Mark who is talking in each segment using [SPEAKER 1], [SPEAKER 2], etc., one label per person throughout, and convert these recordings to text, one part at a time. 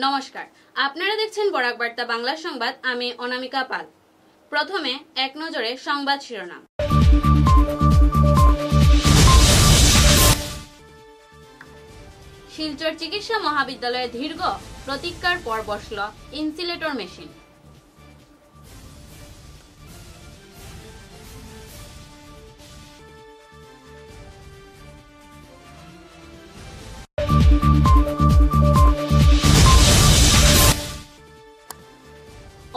[SPEAKER 1] নমস্কার, আপনারা দেখছেন বরাক বার্তা বাংলা সংবাদ। আমি অনামিকা পাল। প্রথমে এক নজরে সংবাদ শিরোনাম। শিলচর চিকিৎসা মহাবিদ্যালয়ে দীর্ঘ প্রতীক্ষার পর বসল ইনসিলেটর মেশিন।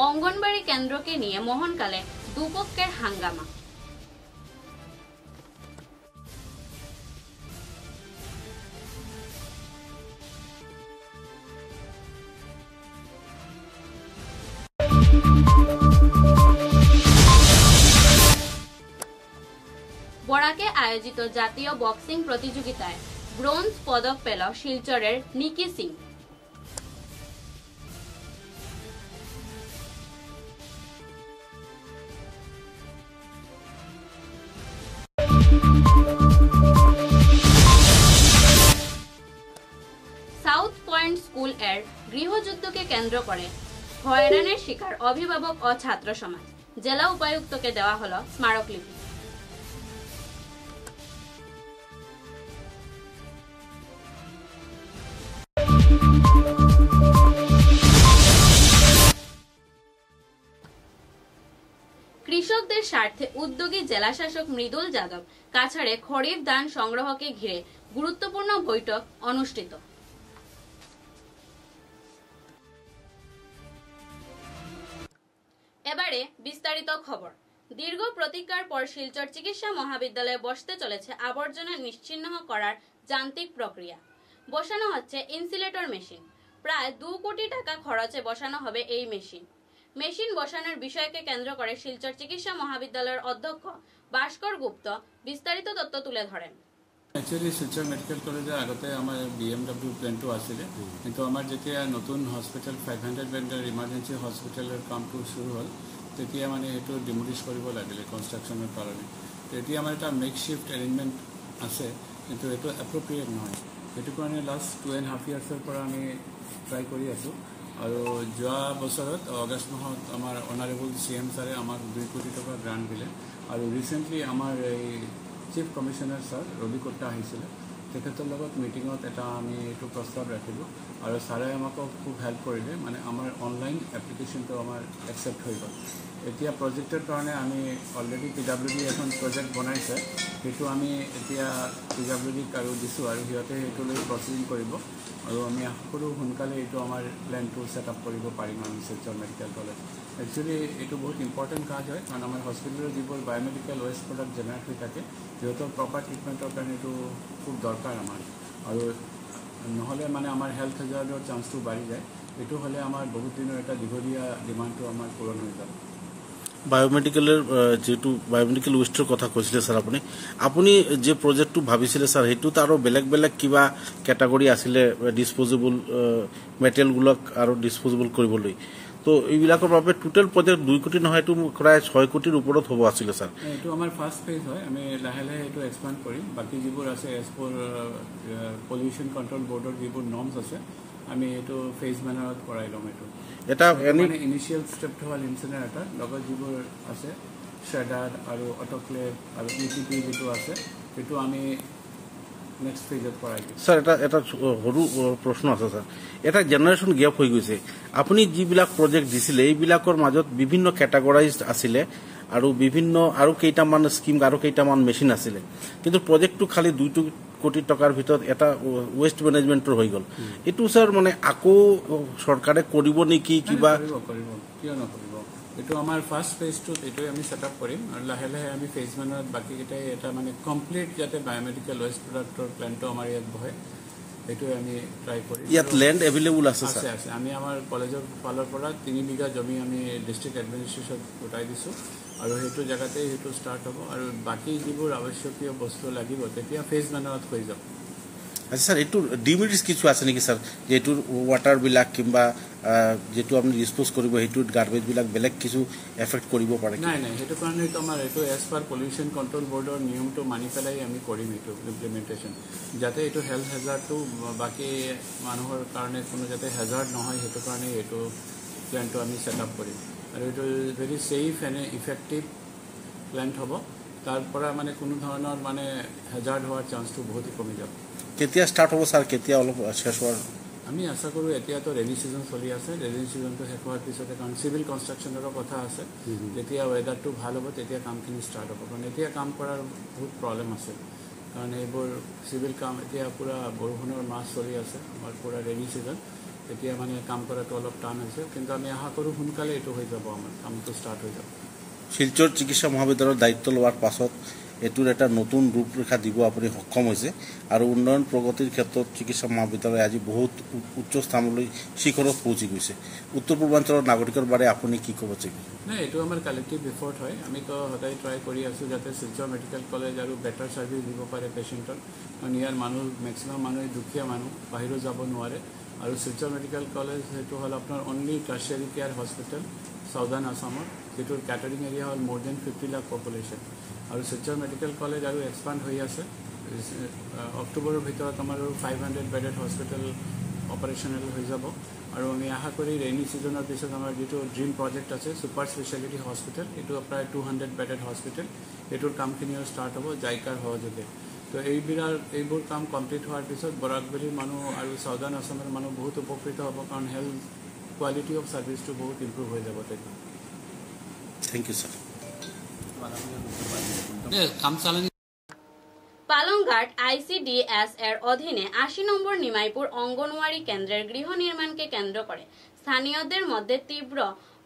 [SPEAKER 1] অঙ্গনবাড়ি কেন্দ্রকে নিয়ে মোহনকালে দুপক্ষের হাঙ্গামা। বরাকে আয়োজিত জাতীয় বক্সিং প্রতিযোগিতায় ব্রোঞ্জ পদক পেল শিলচরের নিকি সিং। সাউথ পয়েন্ট স্কুল এর গৃহযুদ্ধকে কেন্দ্র করে হয়রানির শিকার অভিভাবক ও ছাত্র সমাজ। জেলা উপায়ুক্তকে দেওয়া হলো স্মারকলিপি। কৃষকদের স্বার্থে উদ্যোগী জেলা শাসক মৃদুল যাদব কাছাড়ে খরিফ ধান সংগ্রহকে ঘিরে গুরুত্বপূর্ণ বৈঠক অনুষ্ঠিত। এবারে বিস্তারিত খবর। দীর্ঘ প্রতীক্ষার পর শিলচর চিকিৎসা মহাবিদ্যালয়ে বসতে চলেছে আবর্জনা নিশ্চিহ্ন করার যান্ত্রিক প্রক্রিয়া। বসানো হচ্ছে ইনসিলেটর মেশিন। প্রায় 2 কোটি টাকা খরচে বসানো হবে এই মেশিন বসানোর বিষয়কে কেন্দ্র করে শিলচর চিকিৎসা মহাবিদ্যালয়ের অধ্যক্ষ ভাস্কর গুপ্ত বিস্তারিত তথ্য তুলে ধরেন।
[SPEAKER 2] একচুয়ালি শিলচর মেডিকেল কলেজে আগতে আমার BMW প্লেনটো আছিলে, কিন্তু আমার যেতিয়া নতুন হস্পিটেল 500 বেডৰ ইমাৰ্জেঞ্চি হস্পিটেলৰ কামটো শুরু হল, তেতিয়া মানে এইটো ডিমলিশ কৰিব লাগিলে কনষ্ট্ৰাকশ্যনৰ কাৰণে। তেতিয়া আমাৰ এটা মেকশ্বিফ্ট এৰেঞ্জমেণ্ট আছে, কিন্তু এইটো এপ্ৰপ্ৰিয়েট নহয়। সেইটো কাৰণে লাষ্ট 2.5 ইয়াৰ্ছৰ পৰা আমি ট্ৰাই কৰি আছোঁ। আৰু যোৱা বছৰত অগষ্ট মাহত আমাৰ অনাৰেবল CM ছাৰে আমাক 2 কোটি টকা গ্ৰাণ্ট দিলে। আৰু ৰিচেণ্টলি আমাৰ এই চিফ কমিশনাৰ ছাৰ ৰবি কোটা আহিছিলে, তেখেতৰ লগত মিটিঙত এটা আমি এইটো প্ৰস্তাৱ ৰাখিলোঁ আৰু ছাৰে আমাক খুব হেল্প কৰিলে। মানে আমাৰ অনলাইন এপ্লিকেশ্যনটো আমাৰ একচেপ্ট হৈ গ'ল। এতিয়া প্ৰজেক্টৰ কাৰণে আমি অলৰেডি PWD এখন প্ৰজেক্ট বনাইছে, সেইটো আমি এতিয়া PWDক আৰু দিছোঁ আৰু সিহঁতে সেইটো লৈ প্ৰচিডিং কৰিব। আৰু আমি আশা কৰোঁ সোনকালে এইটো আমাৰ প্লেনটো ছেট আপ কৰিব পাৰিম আমি শিলচৰ মেডিকেল কলেজ। একচুৱেলি এইটো বহুত ইম্পৰ্টেণ্ট কাজ হয়, কাৰণ আমাৰ হস্পিটেলৰ যিবোৰ বায়'মেডিকেল ৱেষ্ট প্ৰডাক্ট জেনেৰেট হৈ থাকে, সিহঁতৰ প্ৰপাৰ ট্ৰিটমেণ্টৰ কাৰণে এইটো খুব দৰকাৰ আমাৰ। আৰু নহ'লে মানে আমাৰ হেল্থ হেজাৰ্ডৰ চান্সটো বাঢ়ি যায়। এইটো হ'লে আমাৰ বহুত দিনৰ এটা দীঘলীয়া ডিমাণ্ডটো আমাৰ পূৰণ হৈ যাব।
[SPEAKER 3] বায়োমেডিকেলৰ যেটো বায়োমেডিকেল ৱেষ্টৰ কথা কৈছিলে স্যাৰ, আপুনি যে প্ৰজেক্টটো ভাবিছিলে স্যাৰ, সেইটোত আৰু বেলেগ বেলেগ কিবা কেটাগৰী আছিলে ডিছপ'জেবল মেটেৰিয়েলবিলাক আৰু ডিছপ'জেবল কৰিবলৈ? তো এইবিলাকৰ বাবে টোটেল প্ৰজেক্ট 2 কোটি নহয়, এইটো প্ৰায় 6 কোটিৰ ওপৰত হ'ব আছিলে স্যাৰ।
[SPEAKER 2] এইটো আমাৰ ফাৰ্ষ্ট ফেজ হয়, আমি লাহে লাহে এইটো এক্সপাণ্ড কৰিম। বাকী যিবোৰ আছে এজ পৰ পলিউশ্যন কণ্ট্ৰল বৰ্ডৰ যিবোৰ নৰ্মছ আছে, আমি এইটো ফেজ মেনাৰত কৰাই ল'ম। এইটো
[SPEAKER 3] এটা
[SPEAKER 2] মানে ইনিচিয়েল ষ্টেপটো হ'ল ইনচিনেৰেটৰ, লগত যিবোৰ আছে শ্ৰেডাৰ আৰু অট'ক্লেভ আৰু ETP যিটো আছে, সেইটো আমি নেক্সট ফেজত কৰাই দিম।
[SPEAKER 3] স্যাৰ এটা সৰু প্ৰশ্ন আছে স্যাৰ। এটা জেনেৰেশ্যন গেপ হৈ গৈছে। আপুনি যিবিলাক প্ৰজেক্ট দিছিলে এইবিলাকৰ মাজত বিভিন্ন কেটাগৰাইজ আছিলে আৰু বিভিন্ন আৰু কেইটামান স্কিম আৰু কেইটামান মেচিন আছিলে, কিন্তু প্ৰজেক্টটো খালি 2 কোটি টকাৰ ভিতৰত এটা ৱেষ্ট মেনেজমেণ্টৰ হৈ গ'ল। এইটো স্যাৰ মানে আকৌ চৰকাৰে কৰিব নেকি কিবা?
[SPEAKER 2] কৰিব, কিয় নকৰিব? এইটো আমাৰ ফাৰ্ষ্ট ফেজটোত এইটোৱে আমি ছেট আপ কৰিম আৰু লাহে লাহে আমি ফেজ মেনাৰত বাকীকেইটাই এটা মানে কমপ্লিট যাতে বায়'মেডিকেল ৱেষ্ট প্ৰডাক্টৰ প্লেনটো আমাৰ ইয়াত বহে, সেইটোৱে আমি ট্ৰাই কৰিম।
[SPEAKER 3] ইয়াত লেণ্ড এভেইলেবল আছে?
[SPEAKER 2] আছে। আমি আমাৰ কলেজৰ ফালৰ পৰা 3 বিঘা জমি আমি ডিষ্ট্ৰিক্ট এডমিনিষ্ট্ৰেশ্যনত গোটাই দিছোঁ আৰু সেইটো জেগাতেই সেইটো ষ্টাৰ্ট হ'ব। আৰু বাকী যিবোৰ আৱশ্যকীয় বস্তু লাগিব তেতিয়া ফেজ মেনাৰত হৈ যাব।
[SPEAKER 3] আচ্ছা স্যার এইটোৰ ডিমেৰিটছ কিছু আছে নেকি স্যাৰ যে এইটোৰ ৱাটাৰবিলাক কিংবা যেটো আপুনি ডিছপ'জ কৰিব সেইটোত গাৰ্বেজবিলাক বেলেগ কিছু এফেক্ট কৰিব পাৰে
[SPEAKER 2] নাই সেইটো কাৰণেতো আমাৰ এইটো এজ পাৰ পলিউশ্যন কণ্ট্ৰল বৰ্ডৰ নিয়মটো মানি পেলাই আমি কৰিম এইটো ইমপ্লিমেণ্টেশ্যন যাতে এইটো হেল্থ হেজাৰ্ডটো বাকী মানুহৰ কাৰণে কোনো যাতে হেজাৰ্ড নহয় সেইটো কাৰণে এইটো প্লেনটো আমি ছেট আপ কৰিম আৰু এইটো ভেৰি ছেফ এণ্ড ইফেক্টিভ প্লেণ্ট হ'ব তাৰ পৰা মানে কোনো ধৰণৰ মানে হেজাৰ্ড হোৱাৰ চান্সটো বহুতেই কমি যাব
[SPEAKER 3] কেতিয়া ষ্টাৰ্ট হ'ব স্যাৰ কেতিয়া অলপ শেষ হোৱাৰ
[SPEAKER 2] আমি আশা কৰোঁ এতিয়াতো ৰেইনি ছিজন চলি আছে ৰেইনি ছিজনটো শেষ হোৱাৰ পিছতে কাৰণ চিভিল কনষ্ট্ৰাকশ্যনৰো কথা আছে যেতিয়া ৱেডাৰটো ভাল হ'ব তেতিয়া কামখিনি ষ্টাৰ্ট হ'ব কাৰণ এতিয়া কাম কৰাৰ বহুত প্ৰব্লেম আছে কাৰণ এইবোৰ চিভিল কাম এতিয়া পূৰা বৰষুণৰ মাছ চলি আছে আমাৰ পূৰা ৰেইনি ছিজন এতিয়া মানে কাম কৰাটো অলপ টান হৈছে কিন্তু আমি আশা কৰোঁ সোনকালে এইটো হৈ যাব আমাৰ কামটো ষ্টাৰ্ট হৈ যাব
[SPEAKER 3] শিলচৰ চিকিৎসা মহাবিদ্যালয়ৰ দায়িত্ব লোৱাৰ পাছত এইটোৰ এটা নতুন ৰূপৰেখা দিব আপুনি সক্ষম হৈছে আৰু উন্নয়ন প্ৰগতিৰ ক্ষেত্ৰত চিকিৎসা মহাবিদ্যালয় আজি বহুত উচ্চ স্থানলৈ শিখৰত পৌঁছি গৈছে উত্তৰ পূৰ্বাঞ্চলৰ নাগৰিকৰ বাৰে আপুনি কি ক'ব চাগে
[SPEAKER 2] নাই এইটো আমাৰ কালেক্টিভ এফৰ্ট হয় আমিতো সদায় ট্ৰাই কৰি আছোঁ যাতে শিলচৰ মেডিকেল কলেজ আৰু বেটাৰ ছাৰ্ভিচ দিব পাৰে পেচেণ্টক কাৰণ ইয়াৰ মানুহ মেক্সিমাম মানুহ দুখীয়া মানুহ বাহিৰত যাব নোৱাৰে আৰু শিলচৰ মেডিকেল কলেজ সেইটো হ'ল আপোনাৰ only tertiary care hospital southern আছামৰ যিটোৰ কেটাৰিং এৰিয়া হ'ল মোৰ দেন 50 লাখ পপুলেশ্যন আৰু শিলচৰ মেডিকেল কলেজ আৰু এক্সপাণ্ড হৈ আছে অক্টোবৰৰ ভিতৰত আমাৰ 500 বেডেড হস্পিটেল অপাৰেশ্যনেল হৈ যাব আৰু আমি আশা কৰি ৰেইনি ছিজনৰ পিছত আমাৰ যিটো ড্ৰিম প্ৰজেক্ট আছে ছুপাৰ স্পেচিয়েলিটি হস্পিটেল এইটো প্ৰায় 200 বেডেড হস্পিটেল এইটোৰ কামখিনিও ষ্টাৰ্ট হ'ব জাইকাৰ সহযোগে তো এইবোৰ কাম কমপ্লিট হোৱাৰ পিছত বৰাকবেলীৰ মানুহ আৰু চাউদাৰ্ণ আছামৰ মানুহ বহুত উপকৃত হ'ব কাৰণ হেল্থ কোৱালিটি অফ ছাৰ্ভিচটো বহুত ইম্প্ৰুভ হৈ যাব তেতিয়া
[SPEAKER 3] thank you sir
[SPEAKER 1] Palanghat ICDS এর অধীনে 80 নম্বর নিমাইপুর অঙ্গনওয়াড়ি কেন্দ্রের গৃহ নির্মাণকে কেন্দ্র করে স্থানীয়দের মধ্যে তীব্র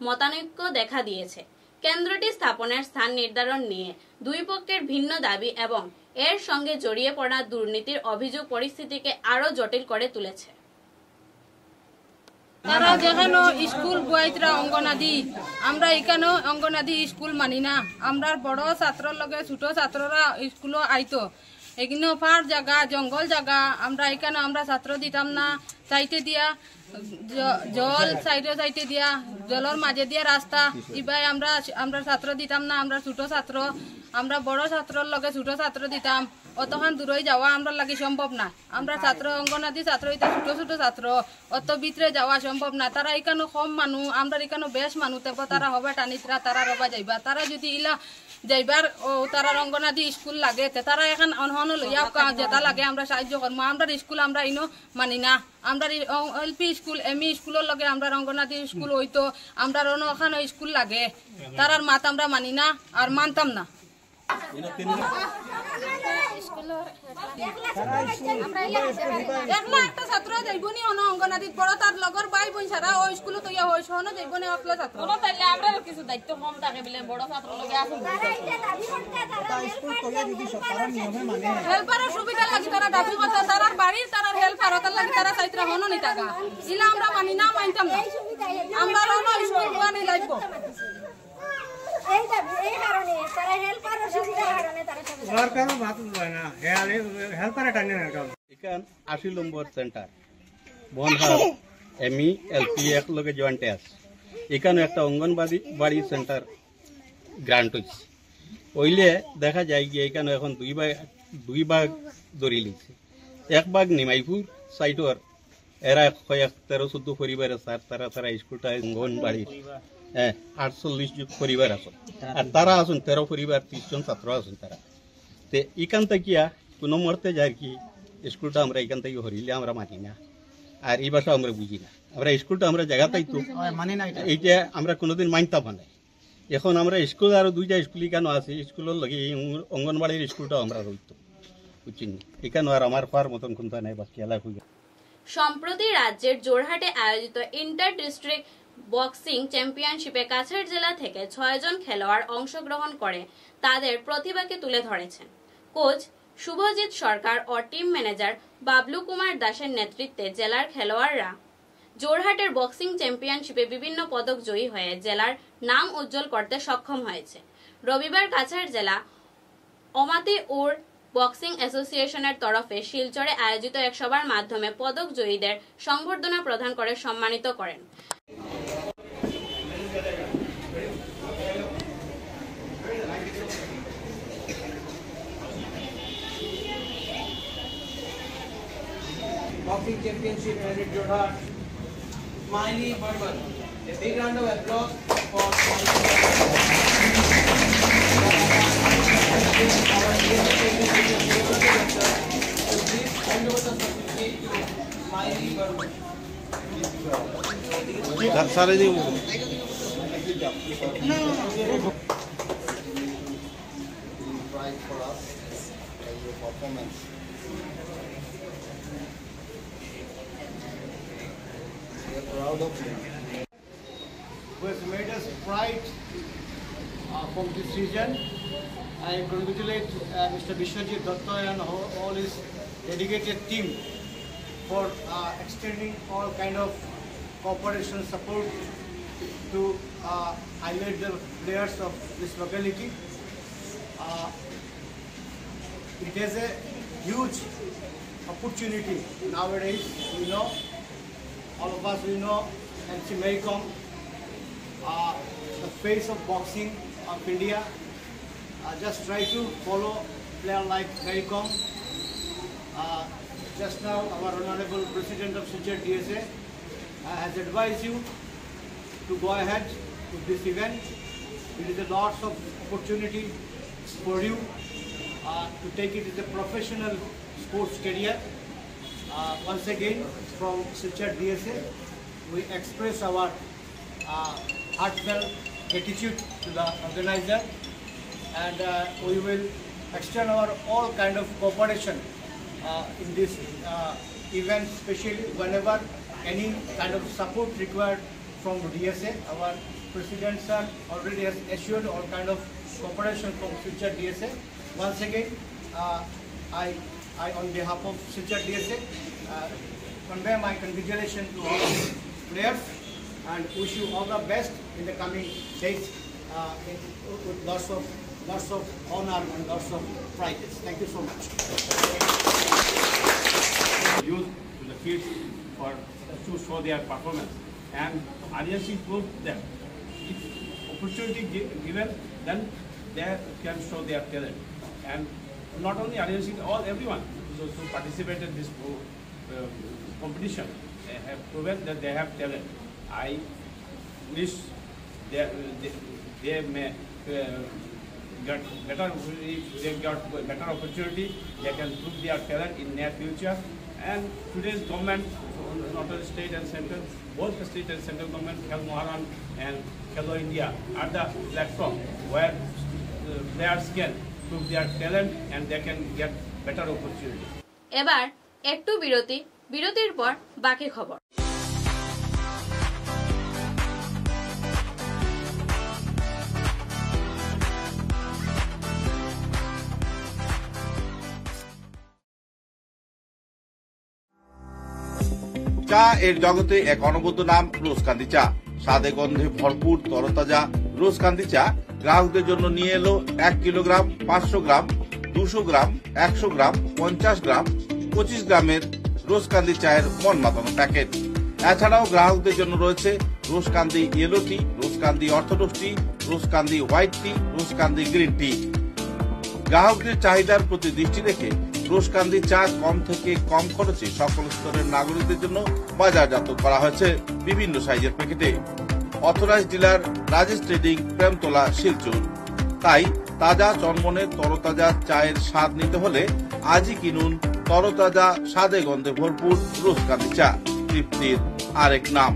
[SPEAKER 1] মতানৈক্য দেখা দিয়েছে কেন্দ্রটি স্থাপনের স্থান নির্ধারণ নিয়ে দুই পক্ষের ভিন্ন দাবি এবং এর সঙ্গে জড়িয়ে পড়া দুর্নীতির অভিযোগ পরিস্থিতিকে আরো জটিল করে তুলেছে
[SPEAKER 4] তারা যেখানে স্কুল বইতরা অঙ্গনাদি আমরা এখানে অঙ্গনাদি স্কুল মানি না আমরা বড় ছাত্রর লগে ছোট ছাত্ররা স্কুলে আইতো এখানে ফার জায়গা জঙ্গল জায়গা আমরা এখানে আমরা ছাত্র দিতাম না চাইতে দিয়া জল সাইডে দিয়া জলের মাঝে দিয়া রাস্তা ইবাই আমরা ছাত্র দিতাম না আমরা ছোট ছাত্র আমরা বড় ছাত্রর লগে ছোট ছাত্র দিতাম অতখান দূরে যাওয়া আমরা লাগি সম্ভব না আমরা ছাত্র অঙ্গনাদি ছাত্র এটা ছোট ছোট ছাত্র অত ভিতরে যাওয়া সম্ভব না তারা এখানে কম মানুষ আমরা এখানে বেশ মানুষ থাকবো তারা হবে টানিতরা তারা রবা যাইবা তারা যদি ইলা যাইবার তারা অঙ্গনাদি স্কুল লাগে তারা এখন অনহন লইয়া যেটা লাগে আমরা সাহায্য করবো আমরা স্কুল আমরা ইনো মানি না আমরা LP স্কুল ME স্কুলের লগে আমরা অঙ্গনাদি স্কুল হইতো আমরা ওখানে স্কুল লাগে তারার মাত আমরা মানি না আর মানতাম না একলা একটা ছাত্র যাইবনি অঙ্গনাদিত বড় তার লগর ভাই বোন ছাড়া ওই স্কুলে তো ইয়া হইছ না যাইবনি একলা ছাত্র কোনো তাইলে আমরা কিছু দায়িত্ব কম থাকে বলে বড় ছাত্র লগে আছে স্কুল কইয়া যদি সরকার নিয়মে মানে হেল্পারের সুবিধা লাগি তারা দাবি করতে তারার বাড়ির তারার হেল্পার হতার লাগি তারা ছাত্র হনো নি টাকা ইলা আমরা মানি না মানতাম না আমরা রনো স্কুল বানি লাগব এই কারণে তারা হেল্পার সুবিধা কারণে তারা সরকার ভাত লয় না হেল্পার টানে না কারণ
[SPEAKER 5] এখান 80 নম্বর সেন্টার বনহার ME LP এক লগে জয়েন্টে আছে এখানে একটা অঙ্গনবাড়ি সেন্টার গ্রান্ট হইছে ওইলে দেখা যায় কি এখানে এখন দুই ভাগ ধরি লিছে এক ভাগ নিমাইপুর সাইটর এরা 13-14 পরিবার আছে তারা স্কুলটা অঙ্গনবাড়ির 48 পরিবার আছে আর তারা আছেন 13 পরিবার 30 জন ছাত্র আছেন তারা তে এখান থেকে কোনো মরতে যায় কি স্কুলটা আমরা এখান থেকে হরিলে আমরা মানি না আর এই ভাষা আমরা বুঝি না আমরা স্কুলটা আমরা জায়গাতেই তো মানি না এইটা আমরা কোনোদিন মানতাম না এখন আমরা স্কুল আর দুইটা স্কুল কেন আছে স্কুলের লগে অঙ্গনবাড়ির স্কুলটা আমরা রইতো বুঝছেন এখানে আর আমার পার মতন কোনটা নাই বাকি এলাকা হয়ে
[SPEAKER 1] সম্প্রতি রাজ্যের জোরহাটে আয়োজিত ইন্টার ডিস্ট্রিক্ট বক্সিং চ্যাম্পিয়নশিপে কাছাড় জেলা থেকে 6 জন খেলোয়াড় অংশগ্রহণ করে তাদের প্রতিভাকে তুলে ধরেছেন কোচ শুভজিৎ সরকার ও টিম ম্যানেজার বাবলু কুমার দাসের নেতৃত্বে জেলার খেলোয়াড়রা জোরহাটের বক্সিং চ্যাম্পিয়নশিপে বিভিন্ন পদক জয়ী হয়ে জেলার নাম উজ্জ্বল করতে সক্ষম হয়েছে রবিবার কাছাড় জেলা অমাতি উর বক্সিং অ্যাসোসিয়েশনের তরফে শিলচরে আয়োজিত এক সভার মাধ্যমে পদক জয়ীদের সংবর্ধনা প্রদান করে সম্মানিত করেন।
[SPEAKER 6] Boxing Championship headed Jodha Smiley Burman. A big round of applause for
[SPEAKER 7] Pride for us and your performance. We are proud of you.
[SPEAKER 6] who has made us pride from this region. I congratulate Mr. Vishwajit Datta and all his dedicated team for extending all kind of cooperation support to highlight the players of this locality. It is a huge opportunity nowadays. We know, all of us we know, MC Mary Kom, the face of boxing of India. Just try to follow player like Mary Kom. Just now our Honorable President of Silchar DSA has advised you to go ahead with this event. It is a lots of opportunity for you to take it as a professional sports career. Once again, from Silchar DSA, we express our heartfelt gratitude to the organizer, and we will extend our all kind of cooperation in this event, especially whenever any kind of support required from DSA. Our President sir already has assured all kind of cooperation from Silchar DSA. Once again, I on behalf of Silchar DSA convey my congratulations to all players and wish you all the best in the coming days with lots of honor and lots of prizes. Thank you so much.
[SPEAKER 8] Use to the kids for to show their performance, and RNC proved that if opportunity given, then they can show their talent. And not only RNC, everyone who participated in this competition have proven that they have talent. I wish they may get better, if they got better opportunity, they can prove their talent in near future. And today's government, not only state and central, both the state and central government, Khel Moharan and Khelo India are the platform where players can prove their talent and they can get better opportunity.
[SPEAKER 1] এবার একটু বিরতির পর বাকি খবর।
[SPEAKER 9] চা এর জগতে এক অনবদ্য নাম রোজকান্দি চা। স্বাদে গন্ধে ভরপুর তরতাজা রোজকান্দি চা গ্রাহকদের জন্য নিয়ে এলো 1 কিলোগ্রাম, 500 গ্রাম, 200 গ্রাম, 100 গ্রাম, 50 গ্রাম, 25 গ্রামের রোজকান্দি চায়ের মন মাতানো প্যাকেট। এছাড়াও গ্রাহকদের জন্য রয়েছে রোজকান্দি ইয়েলো টি, রোজকান্দি অর্থোডক্স টি, রোজকান্দি হোয়াইট টি, রোজকান্দি গ্রিন টি। গ্রাহকদের চাহিদার প্রতি দৃষ্টি রেখে রোজকান্দি চা কম থেকে কম খরচে সকল স্তরের নাগরিকদের জন্য বাজারজাত করা হয়েছে বিভিন্ন সাইজের প্যাকেটে। Authorise dealer Rajesh trading, Premtala, Silchar. তাই তাজা চনমনে তরতাজা চায়ের স্বাদ নিতে হলে আজই কিনুন তরতাজা স্বাদে গন্ধে ভরপুর রোজকান্দি চা, তৃপ্তির আরেক নাম।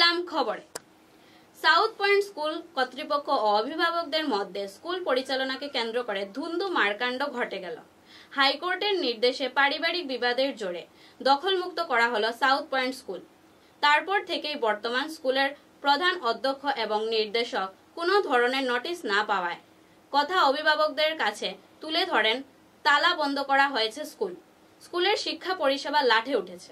[SPEAKER 1] এলাম খবরে। সাউথ পয়েন্ট স্কুল কর্তৃপক্ষ ও অভিভাবকদের মধ্যে স্কুল পরিচালনাকে কেন্দ্র করে ধুন্দু মারকাণ্ড ঘটে গেল। হাইকোর্টের নির্দেশে পারিবারিক বিবাদের জোরে দখলমুক্ত করা হলো সাউথ পয়েন্ট স্কুল। তারপর থেকেই বর্তমান স্কুলের প্রধান অধ্যক্ষ এবং নির্দেশক কোনো ধরনের নোটিশ না পাওয়ায় কথা অভিভাবকদের কাছে তুলে ধরেন তালা বন্ধ করা হয়েছে স্কুল। স্কুলের শিক্ষা পরিষেবা লাঠে উঠেছে।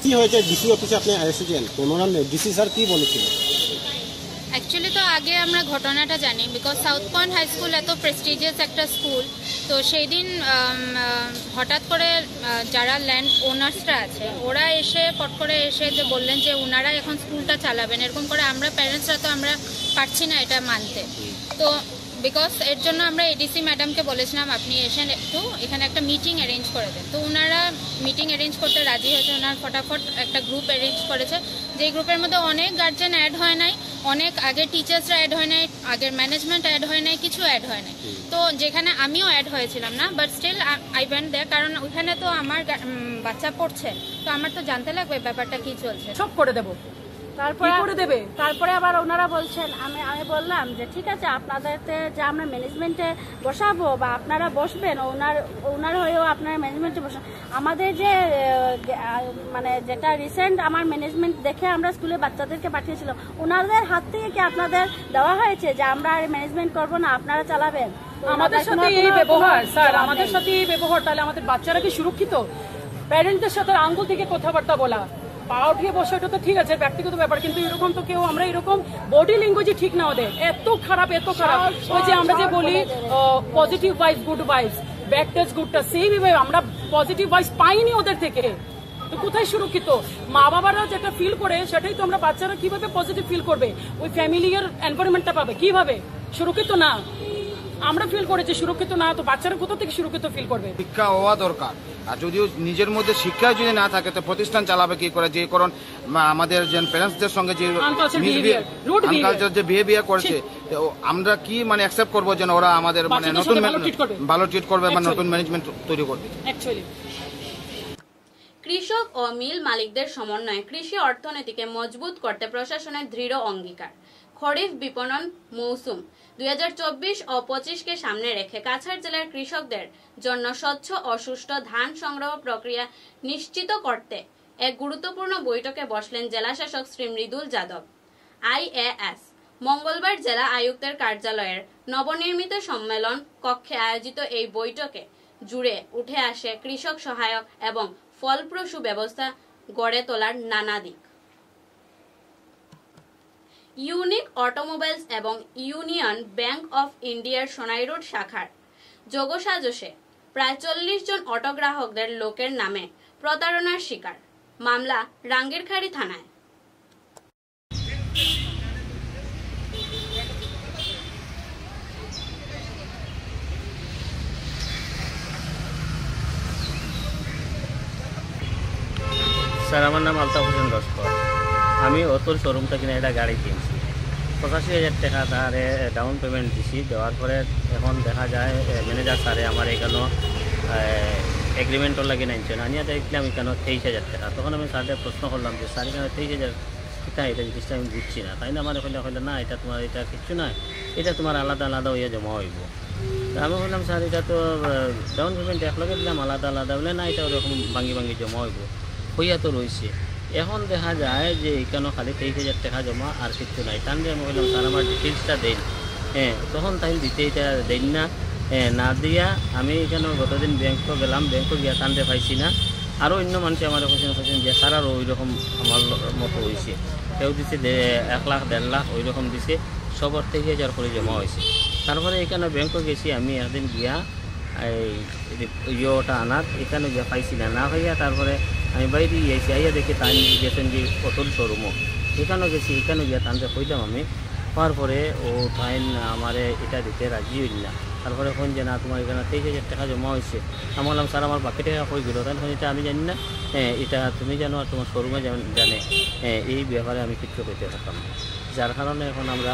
[SPEAKER 10] কি হয়েছে ডিসি অফিসে আপনি এসেছেন, ওনার ডিসি স্যার কি বলেছিল?
[SPEAKER 11] অ্যাকচুয়ালি তো আগে আমরা ঘটনাটা জানি, because South Point High School এত প্রেস্টিজিয়াস একটা স্কুল। তো সেই দিন হঠাৎ করে যারা ল্যান্ড ওনার্সরা আছে ওরা এসে পট করে এসে যে বললেন যে ওনারা এখন স্কুলটা চালাবেন, এরকম করে আমরা প্যারেন্টসরা তো আমরা পারছি না এটা মানতে। তো বিকজ এর জন্য আমরা এডিসি ম্যাডামকে বলেছিলাম আপনি এসে একটু এখানে একটা মিটিং অ্যারেঞ্জ করে দেন। তো ওনারা মিটিং অ্যারেঞ্জ করতে রাজি হয়েছে। ওনার ফটাফট একটা গ্রুপ অ্যারেঞ্জ করেছে, যে গ্রুপের মধ্যে অনেক গার্জেন অ্যাড হয় নাই, অনেক আগের টিচার্সরা অ্যাড হয় নাই, আগের ম্যানেজমেন্ট অ্যাড হয় নাই, কিছু অ্যাড হয় নাই। তো যেখানে আমিও অ্যাড হয়েছিলাম না, but still I went there, কারণ ওইখানে তো আমার বাচ্চা পড়ছে, তো আমার তো জানতে লাগবে ব্যাপারটা কি চলছে।
[SPEAKER 12] সব করে দেবো, তারপরে আবার ওনারা বলছেন, আমি বললাম যে ঠিক আছে আপনাদেরতে যে আমরা ম্যানেজমেন্টে বসাবো বা আপনারা বসবেন, ওনার হয়েও আপনারা ম্যানেজমেন্টে বসান। আমাদের যে মানে যেটা রিসেন্ট আমার ম্যানেজমেন্ট দেখে আমরা স্কুলে বাচ্চাদেরকে পাঠিয়েছিলাম, ওনাদের হাত থেকে কি আপনাদের দেওয়া হয়েছে যে আমরা আর ম্যানেজমেন্ট করবো না, আপনারা চালাবেন?
[SPEAKER 13] আমাদের সাথে এই ব্যবহার, স্যার আমাদের সাথে এই ব্যবহার, তাহলে আমাদের বাচ্চারা কি সুরক্ষিত? প্যারেন্টদের সাথে আঙ্গুল থেকে কথাবার্তা বলা, পা উঠিয়ে বসে, এটা তো ঠিক আছে ব্যক্তিগত ব্যাপার, কিন্তু এরকম তো কেউ, আমরা এরকম বডি ল্যাঙ্গুয়েজই ঠিক না ওদের, এত খারাপ। ওই যে আমরা যে বলি positive vibes good vibes, bad touch good touch, সেইভাবে আমরা পজিটিভ ভাইবস পাইনি ওদের থেকে। তো কোথায় সুরক্ষিত? মা বাবারা যেটা ফিল করে সেটাই তো আমরা, বাচ্চারা কিভাবে পজিটিভ ফিল করবে? ওই ফ্যামিলিয়ার এনভায়রনমেন্টটা পাবে কিভাবে? সুরক্ষিত না। আমরা ফিল করেছি সুরক্ষিত না, তো বাচ্চারা কোথা থেকে সুরক্ষিত ফিল করবে?
[SPEAKER 14] শিক্ষা হওয়া দরকার, আর যদিও নিজের মধ্যে শিক্ষা যদি না থাকে তো প্রতিষ্ঠান চালাবে কি করে? যে কারণ আমাদের যে প্যারেন্টসদের সঙ্গে যে আনকালচার যে বিহেভিয়ার করেছে, আমরা কি মানে অ্যাকসেপ্ট করবো যেন ওরা আমাদের মানে নতুন ভালো ট্রিট করবে বা নতুন ম্যানেজমেন্ট তৈরি করবে?
[SPEAKER 1] কৃষক ও মিল মালিকদের সমন্বয়ে কৃষি অর্থনীতিকে মজবুত করতে প্রশাসনের দৃঢ় অঙ্গীকার। খরিফ বিপণন মৌসুম 2024 ও 25কে সামনে রেখে কাছাড় জেলার কৃষকদের জন্য স্বচ্ছ ও সুষ্ঠু ধান সংগ্রহ প্রক্রিয়া নিশ্চিত করতে এক গুরুত্বপূর্ণ বৈঠকে বসলেন জেলা শাসক শ্রী মৃদুল যাদব। IAS মঙ্গলবার জেলা আয়ুক্তের কার্যালয়ের নবনির্মিত সম্মেলন কক্ষে আয়োজিত এই বৈঠকে জুড়ে উঠে আসে কৃষক সহায়ক এবং ফলপ্রসূ ব্যবস্থা গড়ে তোলার নানা দিক। ইউনিক অটোমোবাইলস এবং ইউনিয়ন ব্যাংক অফ ইন্ডিয়ার সোনাই রোড শাখার যোগসাজশে প্রায় 40 জন অটো গ্রাহকদের লোকের নামে প্রতারণার শিকার। মামলা রাঙ্গিরখাড়ি থানায়।
[SPEAKER 15] স্যার আমার নাম আলতাফ হোসেন লস্কর। আমি অতুল শোরুমটা কিনে একটা গাড়ি কিনছি, 85,000 টাকা তারে ডাউন পেমেন্ট দিছি। দেওয়ার পরে এখন দেখা যায় ম্যানেজার স্যারে আমার এখানে এগ্রিমেন্টর লাগে নাইছে না, আনিয়া দেখলাম এখানে 23,000 টাকা। তখন আমি স্যারকে প্রশ্ন করলাম যে স্যার এখানে 23,000 কোথায়, এটা জিনিসটা আমি বুঝছি না। তাই না আমার হইলে না, এটা তোমার এটা কিচ্ছু না, এটা তোমার আলাদা আলাদা হইয়া জমা হইব। আমি বললাম স্যার এটা তো ডাউন পেমেন্ট একলগে দিলাম আলাদা আলাদা, বলে না এটা ওরকম ভাঙ্গি ভাঙ্গি জমা হইব, হইয়া তো রয়েছে। এখন দেখা যায় যে এখানে খালি 23,000 টাকা জমা আর কিচ্ছু নাই। টান দিয়ে আমি বললাম স্যার আমার ডিটেলসটা দেন। তখন তাই দিতে এটা দেন না, না দিয়া আমি এখানে গতদিন ব্যাংকও গেলাম, ব্যাংকও গিয়া টান দিয়ে পাইছি না। আরও অন্য মানুষ আমার কোশ্চেন যে স্যার আরও ওই রকম আমার মতো হয়েছে, কেউ দিছে 1 লাখ 1.5 লাখ ওই রকম দিছে, সবর 23,000 করে জমা হয়েছে। তারপরে এখানে ব্যাংকও গেছি আমি একদিন গিয়া ইয়েটা আনার, এখানে গিয়া পাইছি না, না ভাইয়া। তারপরে আমি বাইরে গিয়েছি, আইয়া দেখি তাই গেছেন যে অতুল শোরুমও, এখানেও গেছি, এখানে গিয়া তানতে কইলাম আমি। হওয়ার পরে ও তাই আমার এটা দিতে রাজি হইল না। তারপরে ফোন যে না তোমার এখানে 23,000 টাকা জমা হয়েছে। আমি বললাম স্যার আমার বাকি টাকা হয়ে গেল, তাহলে এটা আমি জানি না, এটা তুমি জানো আর তোমার শোরুমে জানে, এই ব্যাপারে আমি কিছু করতে পারতাম না। যার কারণে এখন আমরা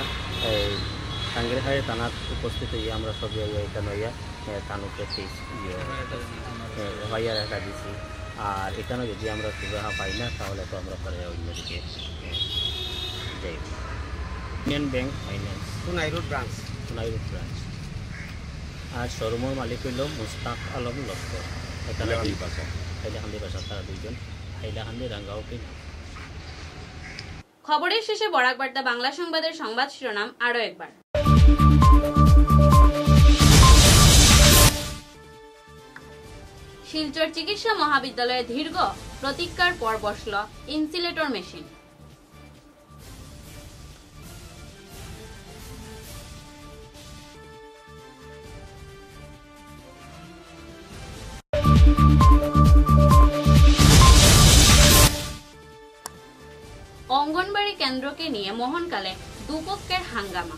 [SPEAKER 15] টাঙ্গিরহাটে থানার উপস্থিত হয়ে আমরা সব এখানে হইয়া থানুকে এফআইআর একটা দিছি। আর এখানে যদি আমরা সুবিধা পাই না তাহলে তো আমরা পরে অন্যদিকে যাই। Union bank finance Sonai Road branch আর শোরুমের মালিক হইল মুস্তাক আলম লস্কর। এখানে হাইলাকান্দি বাসা, তারা দুইজন হাইলাকান্দি রাঙ্গাউটি।
[SPEAKER 1] খবরের শেষে বরাক বার্তা বাংলা সংবাদের সংবাদ শিরোনাম আরো একবার। শিলচর চিকিৎসা মহাবিদ্যালয়ে দীর্ঘ প্রতীক্ষার পর বসল ইনসিলেটর মেশিন। অঙ্গনবাড়ি কেন্দ্রকে নিয়ে মোহনকালে দুপক্ষের হাঙ্গামা।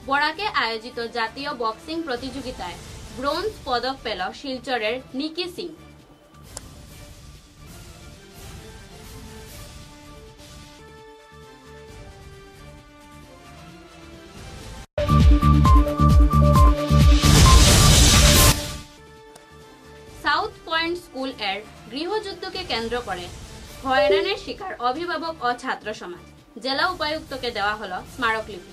[SPEAKER 1] বরাকে আয়োজিত জাতীয় বক্সিং প্রতিযোগিতায় ব্রোঞ্জ পদক পেল শিলচরের নিকি সিং। সাউথ পয়েন্ট স্কুল এর গৃহযুদ্ধকে কেন্দ্র করে হয়রানির শিকার অভিভাবক ও ছাত্র সমাজ। জেলা উপায়ুক্তকে দেওয়া হলো স্মারকলিপি।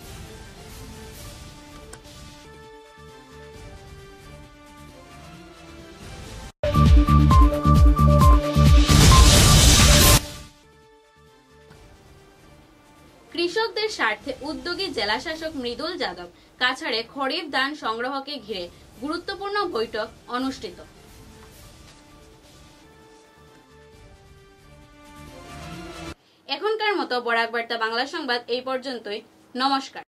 [SPEAKER 1] কৃষকদের স্বার্থে উদ্যোগী জেলা শাসক মৃদুল যাদব কাছাড়ে খরিফ ধান সংগ্রহকে ঘিরে গুরুত্বপূর্ণ বৈঠক অনুষ্ঠিত। এখনকার মতো বরাক বার্তা বাংলা সংবাদ এই পর্যন্তই। নমস্কার।